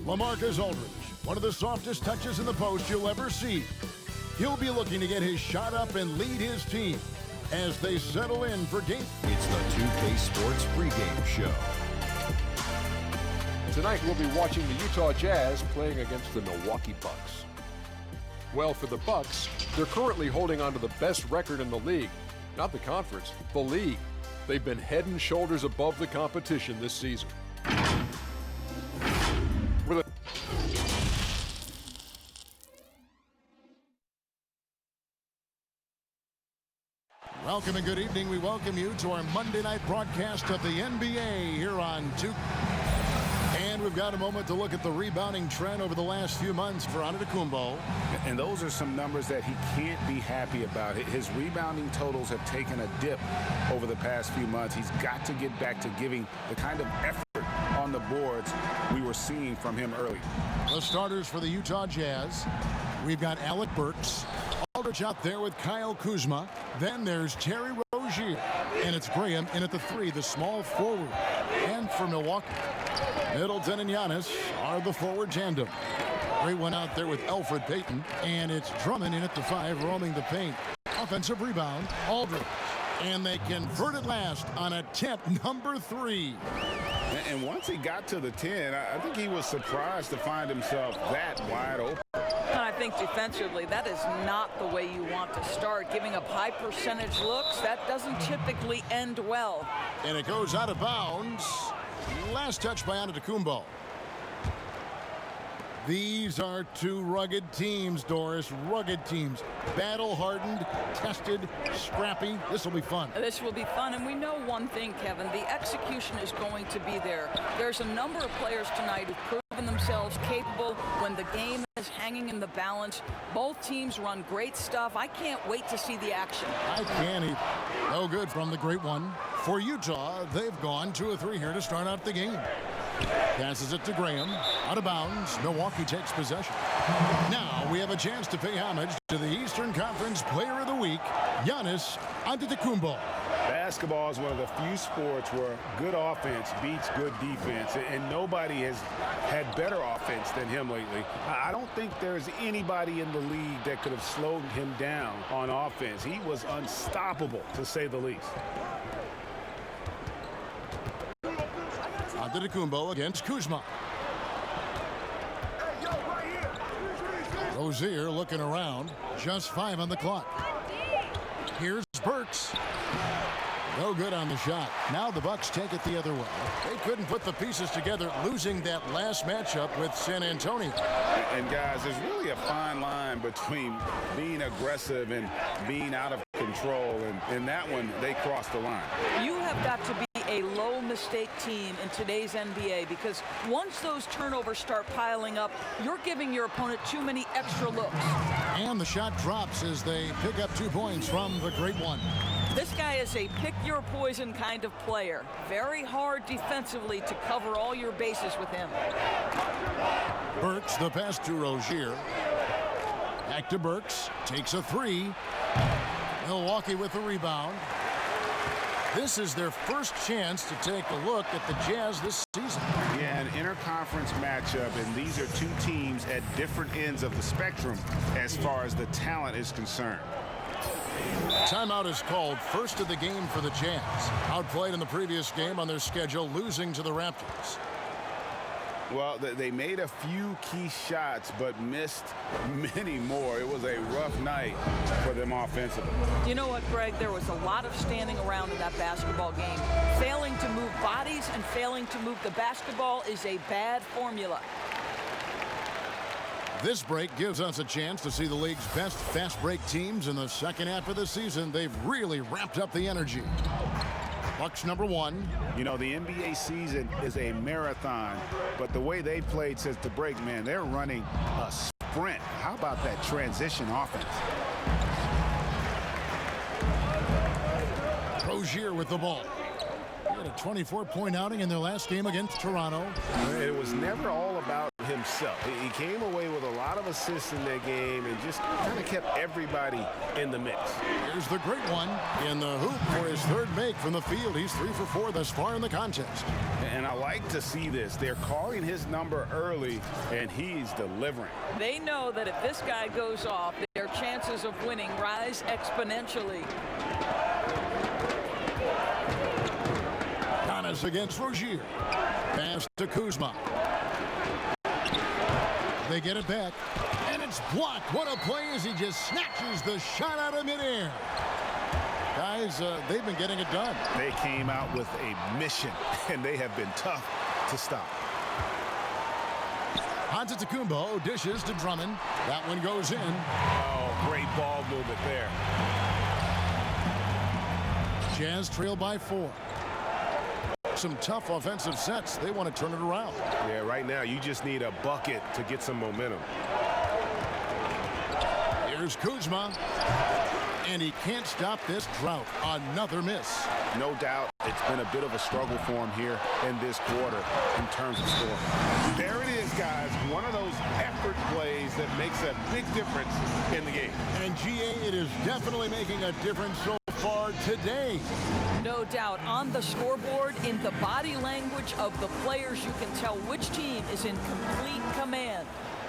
LaMarcus Aldridge, one of the softest touches in the post you'll ever see. He'll be looking to get his shot up and lead his team as they settle in for game. It's the 2K Sports pregame show. Tonight we'll be watching the Utah Jazz playing against the Milwaukee Bucks. Well, for the Bucks, they're currently holding on to the best record in the league. Not the conference, the league. They've been head and shoulders above the competition this season. With a Welcome and good evening. We welcome you to our Monday night broadcast of the NBA here on 2. And we've got a moment to look at the rebounding trend over the last few months for Antetokounmpo. And those are some numbers that he can't be happy about. His rebounding totals have taken a dip over the past few months. He's got to get back to giving the kind of effort on the boards we were seeing from him early. The starters for the Utah Jazz. We've got Alec Burks. Aldridge out there with Kyle Kuzma. Then there's Terry Rozier. And it's Graham in at the 3, the small forward. And for Milwaukee, Middleton and Giannis are the forward tandem. Great one out there with Elfrid Payton. And it's Drummond in at the 5, roaming the paint. Offensive rebound, Aldridge. And they converted last on attempt number 3. And once he got to the 10, I think he was surprised to find himself that wide open. And I think defensively, that is not the way you want to start. Giving up high percentage looks, that doesn't typically end well. And it goes out of bounds. Last touch by Antetokounmpo. These are two rugged teams, Doris. Rugged teams. Battle-hardened, tested, scrappy. This will be fun. This will be fun. And we know one thing, Kevin. The execution is going to be there. There's a number of players tonight who've proven themselves capable when the game is hanging in the balance. Both teams run great stuff. I can't wait to see the action. I can't either. No good from the great one. For Utah, they've gone 2 of 3 here to start out the game. Passes it to Graham. Out of bounds. Milwaukee takes possession. Now we have a chance to pay homage to the Eastern Conference Player of the Week, Giannis Antetokounmpo. Basketball is one of the few sports where good offense beats good defense, and nobody has had better offense than him lately. I don't think there's anybody in the league that could have slowed him down on offense. He was unstoppable, to say the least. Antetokounmpo against Kuzma. Rozier looking around. Just 5 on the clock. Here's Burks. No good on the shot. Now the Bucks take it the other way. They couldn't put the pieces together, losing that last matchup with San Antonio. And guys, there's really a fine line between being aggressive and being out of control. And in that one, they crossed the line. You have got to be a low mistake team in today's NBA, because once those turnovers start piling up, you're giving your opponent too many extra looks. And the shot drops as they pick up 2 points from the great one. This guy is a pick-your-poison kind of player. Very hard defensively to cover all your bases with him. Burks, the pass to Rozier. Back to Burks. Takes a 3. Milwaukee with the rebound. This is their first chance to take a look at the Jazz this season. Yeah, an interconference matchup, and these are two teams at different ends of the spectrum as far as the talent is concerned. Timeout is called, first of the game for the Jazz. Outplayed in the previous game on their schedule, losing to the Raptors. Well, they made a few key shots, but missed many more. It was a rough night for them offensively. You know what, Greg? There was a lot of standing around in that basketball game. Failing to move bodies and failing to move the basketball is a bad formula. This break gives us a chance to see the league's best fast break teams in the second half of the season. They've really ramped up the energy. Bucks number 1. You know, the NBA season is a marathon, but the way they played since the break, man, they're running a sprint. How about that transition offense? Rozier with the ball. He had a 24-point outing in their last game against Toronto. It was never all about himself. He came away with a lot of assists in that game and just kind of kept everybody in the mix. Here's the great one in the hoop for his 3rd make from the field. He's 3 for 4 thus far in the contest. And I like to see this. They're calling his number early, and he's delivering. They know that if this guy goes off, their chances of winning rise exponentially. Giannis against Rozier. Pass to Kuzma. They get it back, and it's blocked. What a play as he just snatches the shot out of midair. Guys, they've been getting it done. They came out with a mission, and they have been tough to stop. Antetokounmpo dishes to Drummond. That one goes in. Oh, great ball movement there. Jazz trail by 4. Some tough offensive sets. They want to turn it around. Yeah, right now you just need a bucket to get some momentum. Here's Kuzma. And he can't stop this drought. Another miss. No doubt it's been a bit of a struggle for him here in this quarter in terms of scoring. There it is, guys. One of those effort plays that makes a big difference in the game. And GA, it is definitely making a difference so far today. No doubt. On the scoreboard, in the body language of the players, you can tell which team is in complete command.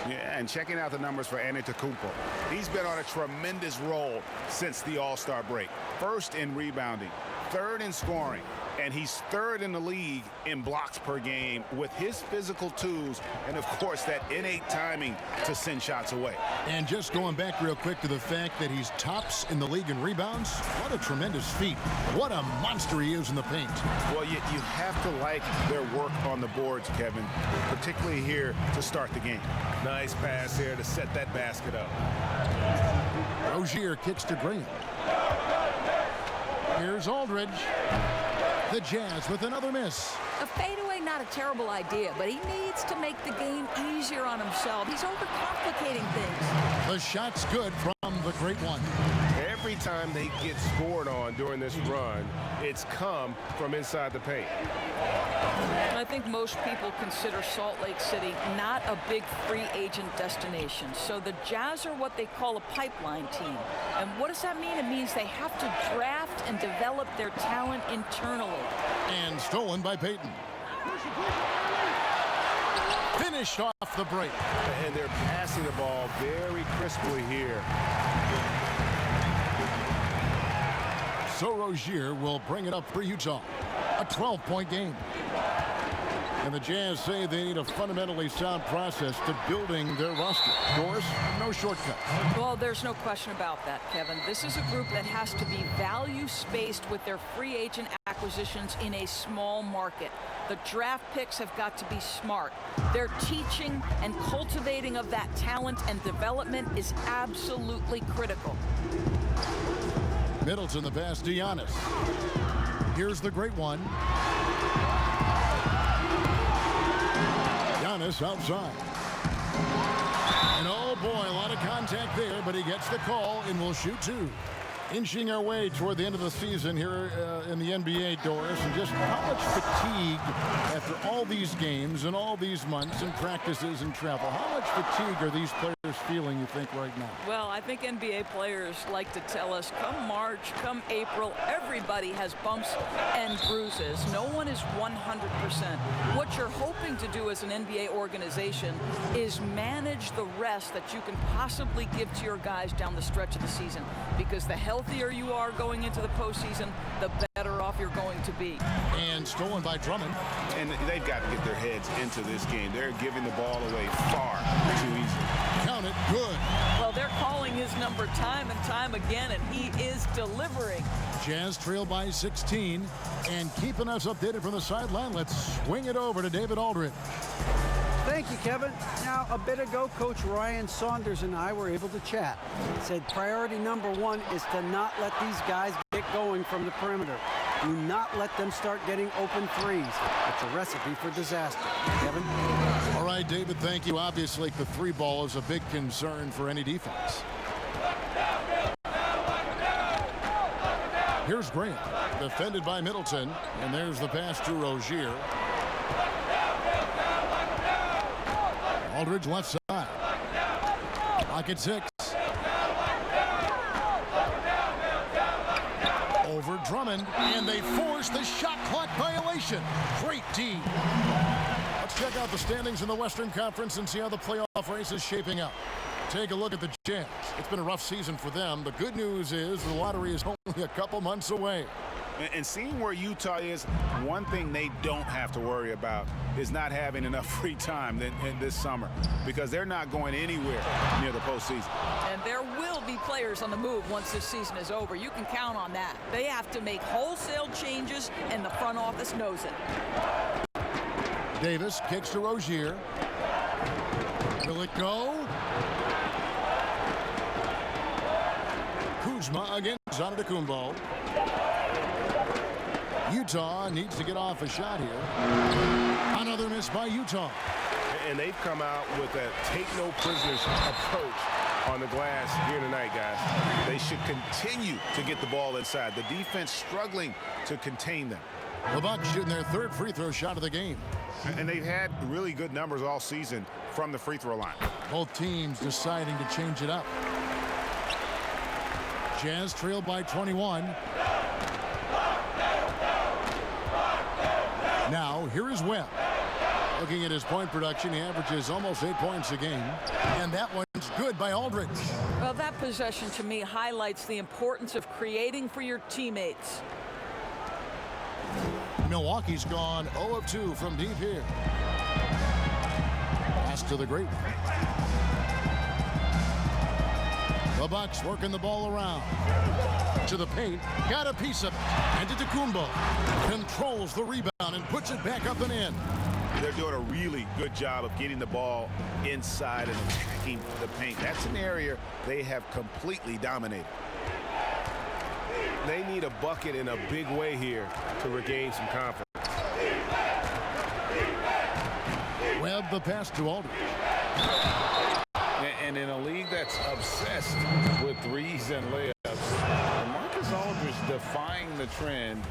Yeah, and checking out the numbers for Antetokounmpo. He's been on a tremendous roll since the All-Star break. First in rebounding, third in scoring, and he's third in the league in blocks per game with his physical tools and, of course, that innate timing to send shots away. And just going back real quick to the fact that he's tops in the league in rebounds, what a tremendous feat. What a monster he is in the paint. Well, you have to like their work on the boards, Kevin, particularly here to start the game. Nice pass here to set that basket up. Rozier kicks to Green. Here's Aldridge. The Jazz with another miss. A fadeaway, not a terrible idea, but he needs to make the game easier on himself. He's overcomplicating things. The shot's good from the great one. Every time they get scored on during this run, it's come from inside the paint. I think most people consider Salt Lake City not a big free agent destination. So the Jazz are what they call a pipeline team. And what does that mean? It means they have to draft and develop their talent internally. And stolen by Payton. Finished off the break. And they're passing the ball very crisply here. So Rozier will bring it up for Utah. A 12-point game. And the Jazz say they need a fundamentally sound process to building their roster. Doris, no shortcuts. Well, there's no question about that, Kevin. This is a group that has to be value-spaced with their free agent acquisitions in a small market. The draft picks have got to be smart. Their teaching and cultivating of that talent and development is absolutely critical. Middleton the pass to Giannis. Here's the great one. Giannis outside. And oh boy, a lot of contact there, but he gets the call and will shoot 2. Inching our way toward the end of the season here in the NBA, Doris, and just how much fatigue after all these games and all these months and practices and travel. How much fatigue are these players feeling, you think, right now? Well, I think NBA players like to tell us, come March, come April, everybody has bumps and bruises. No one is 100%. What you're hoping to do as an NBA organization is manage the rest that you can possibly give to your guys down the stretch of the season, because the healthier you are going into the postseason, the better off you're going to be. And stolen by Drummond. And they've got to get their heads into this game. They're giving the ball away far too easy. Count it, good. Well, they're calling his number time and time again, and he is delivering. Jazz trail by 16. And keeping us updated from the sideline, let's swing it over to David Aldridge. Thank you, Kevin. Now, a bit ago, Coach Ryan Saunders and I were able to chat. He said priority number 1 is to not let these guys get going from the perimeter. Do not let them start getting open threes. It's a recipe for disaster. Kevin? All right, David, thank you. Obviously, the 3 ball is a big concern for any defense. Here's Grant, defended by Middleton, and there's the pass to Rozier. Aldridge left side. Pocket 6. over Drummond, and they force the shot clock violation. Great D. Let's check out the standings in the Western Conference and see how the playoff race is shaping up. Take a look at the Jazz. It's been a rough season for them. The good news is the lottery is only a couple months away. And seeing where Utah is, one thing they don't have to worry about is not having enough free time in this summer, because they're not going anywhere near the postseason. And there will be players on the move once this season is over. You can count on that. They have to make wholesale changes, and the front office knows it. Davis kicks to Rozier. Will it go? Kuzma against Antetokounmpo. Utah needs to get off a shot here. Another miss by Utah. And they've come out with a take-no-prisoners approach on the glass here tonight, guys. They should continue to get the ball inside. The defense struggling to contain them. The Bucks shooting their third free throw shot of the game. And they've had really good numbers all season from the free throw line. Both teams deciding to change it up. Jazz trailed by 21. Now, here is Webb. Looking at his point production, he averages almost 8 points a game. And that one's good by Aldridge. Well, that possession to me highlights the importance of creating for your teammates. Milwaukee's gone 0 of 2 from deep here. Pass to the great one. The Bucks working the ball around. To the paint. Got a piece of it. And Antetokounmpo controls the rebound and puts it back up and in. They're doing a really good job of getting the ball inside and attacking the paint. That's an area they have completely dominated. They need a bucket in a big way here to regain some confidence. Webb the pass to Aldridge. And in a league that's obsessed with threes and layups, Marcus Aldridge defying the trend,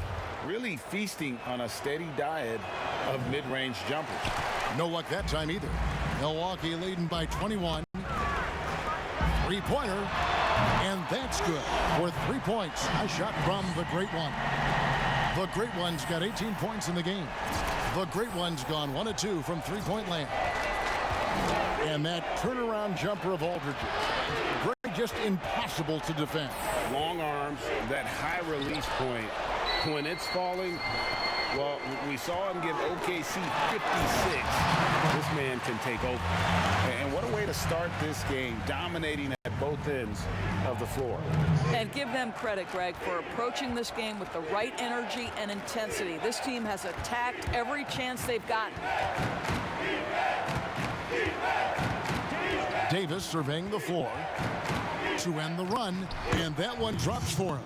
really feasting on a steady diet of mid-range jumpers. No luck that time either. Milwaukee leading by 21. Three-pointer. And that's good for 3 points. A shot from the Great One. The Great One's got 18 points in the game. The Great One's gone 1 of 2 from three-point land. And that turnaround jumper of Aldridge. Great, just impossible to defend. Long arms, that high release point. When it's falling, well, we saw him give OKC 56. This man can take over. And what a way to start this game, dominating at both ends of the floor. And give them credit, Greg, for approaching this game with the right energy and intensity. This team has attacked every chance they've gotten. Davis surveying the floor to end the run, and that one drops for him.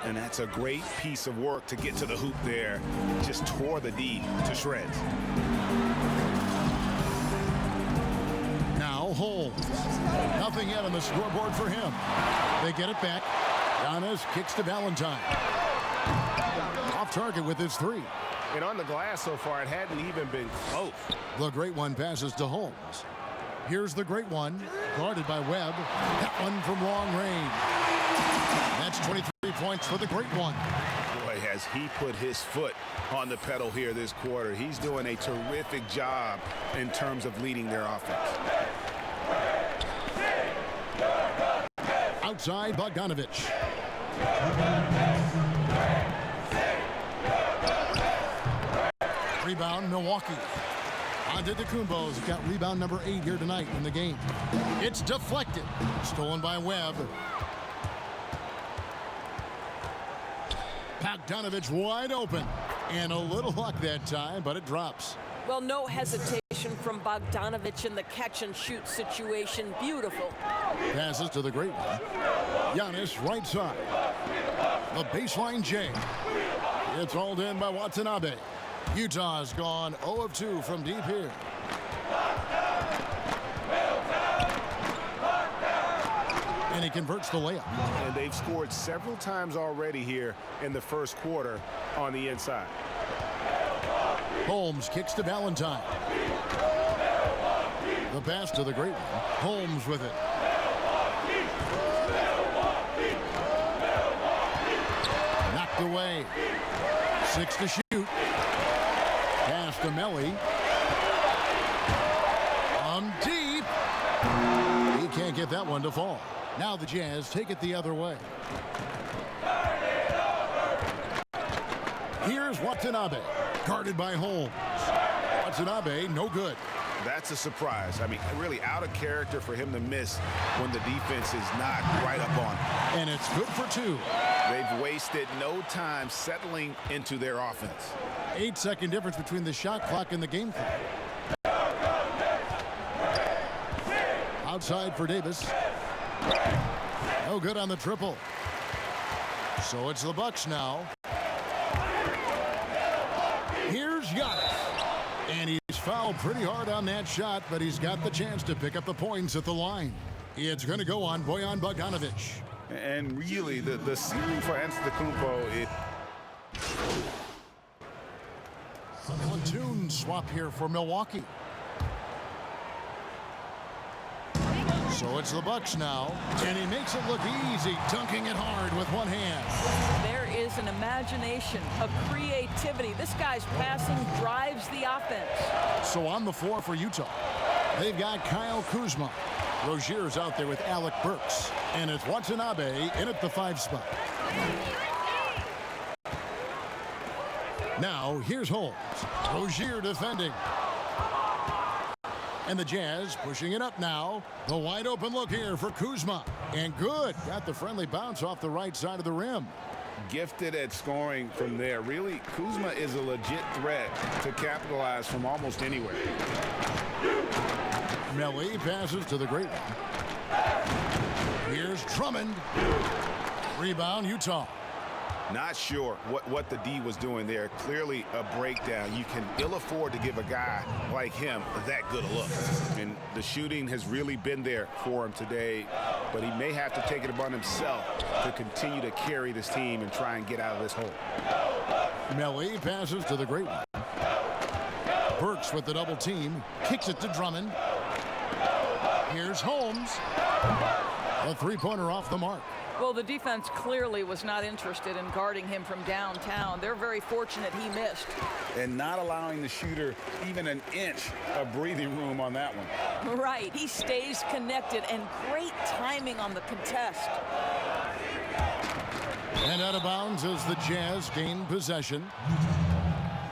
And that's a great piece of work to get to the hoop there. Just tore the D to shreds. Now Holmes. Nothing yet on the scoreboard for him. They get it back. Giannis kicks to Valentine. Off target with his three. And on the glass so far, it hadn't even been close. The Great One passes to Holmes. Here's the Great One, guarded by Webb. That one from long range. That's 23 points for the Great One. Boy, has he put his foot on the pedal here this quarter. He's doing a terrific job in terms of leading their offense. Outside, Bogdanovich. Rebound, Milwaukee. Antetokounmpo's got rebound number 8 here tonight in the game. It's deflected. Stolen by Webb. Bogdanovich wide open. And a little luck that time, but it drops. Well, no hesitation from Bogdanovich in the catch-and-shoot situation. Beautiful. Passes to the Great One. Giannis right side. The baseline J. It's hauled in by Watanabe. Utah's gone 0 of 2 from deep here. And he converts the layup. And they've scored several times already here in the first quarter on the inside. Holmes kicks to Valentine. The pass to the Great One. Holmes with it. Knocked away. 6 to shoot. Pass to Melly. Deep. He can't get that one to fall. Now the Jazz take it the other way. Here's Watanabe, guarded by Holmes. Watanabe, no good. That's a surprise. I mean, really out of character for him to miss when the defense is not right up on him. And it's good for 2. They've wasted no time settling into their offense. 8-second difference between the shot clock and the game clock. Outside for Davis. No good on the triple. So it's the Bucks now. Here's Giannis. And he's fouled pretty hard on that shot, but he's got the chance to pick up the points at the line. It's going to go on Bojan Bogdanovic. And really, the ceiling for Antetokounmpo, Platoon swap here for Milwaukee. So it's the Bucks now, and he makes it look easy, dunking it hard with one hand. There is an imagination, a creativity. This guy's passing drives the offense. So on the floor for Utah, they've got Kyle Kuzma. Rozier's out there with Alec Burks, and it's Watanabe in at the 5 spot. Now here's Holmes. Rozier defending. And the Jazz pushing it up now. The wide open look here for Kuzma. And good. Got the friendly bounce off the right side of the rim. gifted at scoring from there. Really, Kuzma is a legit threat to capitalize from almost anywhere. Melly passes to the great one. Here's Drummond. Rebound, Utah. Not sure what the D was doing there. Clearly a breakdown. You can ill afford to give a guy like him that good a look. And the shooting has really been there for him today, but he may have to take it upon himself to continue to carry this team and try and get out of this hole. Melly passes to the great one. Burks with the double team. Kicks it to Drummond. Here's Holmes. A three-pointer off the mark. Well, the defense clearly was not interested in guarding him from downtown. They're very fortunate he missed. And not allowing the shooter even an inch of breathing room on that one. Right. He stays connected, and great timing on the contest. And out of bounds as the Jazz gain possession.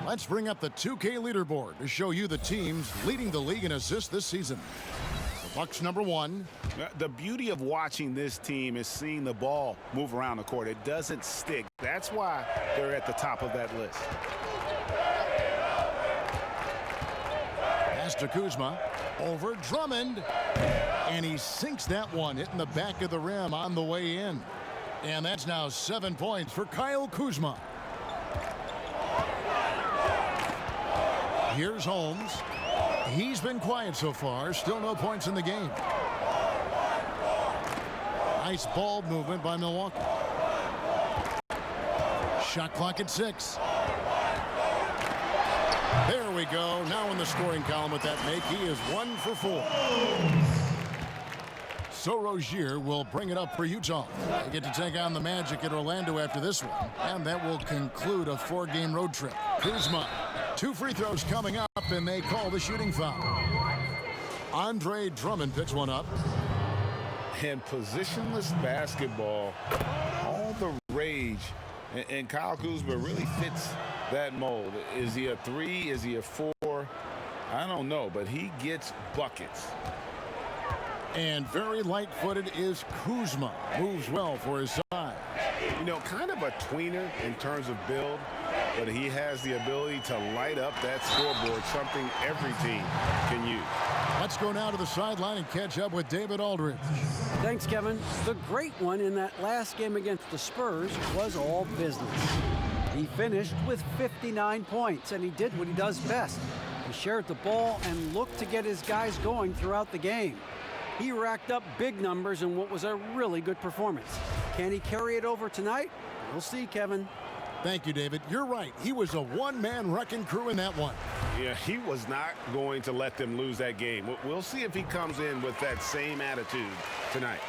Let's bring up the 2K leaderboard to show you the teams leading the league in assists this season. The Bucks #1. The beauty of watching this team is seeing the ball move around the court. It doesn't stick. That's why they're at the top of that list. Pass to Kuzma. Over Drummond. And he sinks that one, hitting the back of the rim on the way in. And that's now 7 points for Kyle Kuzma. Here's Holmes. He's been quiet so far. Still no points in the game. Nice ball movement by Milwaukee. Shot clock at 6. There we go. Now in the scoring column with that make, he is 1 for 4. So Rozier will bring it up for Utah. They get to take on the Magic at Orlando after this one. And that will conclude a 4-game road trip. Kuzma. 2 free throws coming up, and they call the shooting foul. Andre Drummond picks one up. And positionless basketball, all the rage. And Kyle Kuzma really fits that mold. Is he a 3? Is he a 4? I don't know, but he gets buckets. And very light-footed is Kuzma. Moves well for his size. You know, kind of a tweener in terms of build, but he has the ability to light up that scoreboard, something every team can use. Let's go now to the sideline and catch up with David Aldridge. Thanks, Kevin. The great one in that last game against the Spurs was all business. He finished with 59 points, and he did what he does best. He shared the ball and looked to get his guys going throughout the game. He racked up big numbers in what was a really good performance. Can he carry it over tonight? We'll see, Kevin. Thank you, David. You're right. He was a one-man wrecking crew in that one. Yeah, he was not going to let them lose that game. We'll see if he comes in with that same attitude tonight.